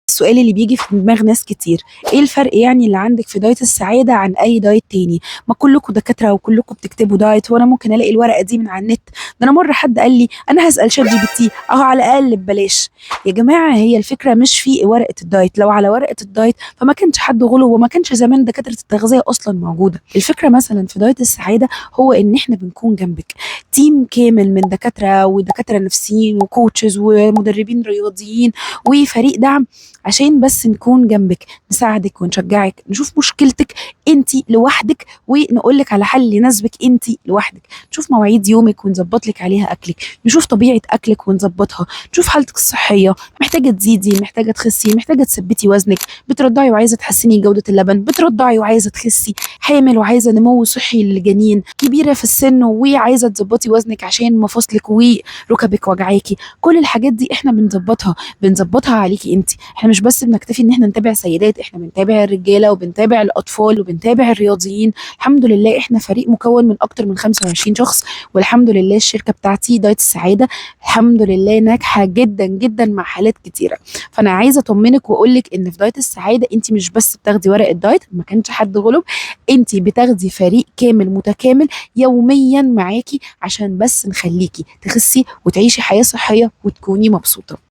السؤال اللي بيجي في دماغ ناس كتير: ايه الفرق يعني اللي عندك في دايت السعادة عن اي دايت تاني؟ ما كلكم دكاترة وكلكم بتكتبوا دايت، وانا ممكن الاقي الورقة دي من على النت. ده انا مرة حد قال لي انا هسأل شات جي بي تي اهو على الاقل ببلاش. يا جماعة، هي الفكرة مش في ورقة الدايت. لو على ورقة الدايت فما كانش حد غلو، وما كانش زمان دكاترة التغذية اصلا موجودة. الفكرة مثلا في دايت السعادة هو ان احنا بنكون جنبك تيم كامل من دكاترة ودكاترة نفسيين وكوتشز ومدربين رياضيين وفريق دعم، عشان بس نكون جنبك، نساعدك ونشجعك، نشوف مشكلتك انت لوحدك ونقول لك على حل يناسبك انت لوحدك، نشوف مواعيد يومك ونظبط لك عليها اكلك، نشوف طبيعة اكلك ونظبطها، نشوف حالتك الصحية، محتاجة تزيدي، محتاجة تخسي، محتاجة تثبتي وزنك، بترضعي وعايزة تحسني جودة اللبن، بترضعي وعايزة تخسي، حامل وعايزة نمو صحي للجنين، كبيرة في السن وعايزة تظبطي وزنك عشان مفاصلك وركبك وجعاكي. كل الحاجات دي احنا بنظبطها عليكي انت. احنا مش بس بنكتفي ان احنا نتابع سيدات، احنا بنتابع الرجاله وبنتابع الاطفال وبنتابع الرياضيين. الحمد لله احنا فريق مكون من اكتر من 25 شخص، والحمد لله الشركه بتاعتي دايت السعاده الحمد لله ناجحه جدا جدا مع حالات كتيره. فانا عايزه اطمنك واقول لك ان في دايت السعاده انت مش بس بتاخدي ورقه دايت، ما كانش حد غلب، انت بتاخدي فريق كامل متكامل يوميا معاكي عشان بس نخليكي تخسي وتعيشي حياه صحيه وتكوني مبسوطه.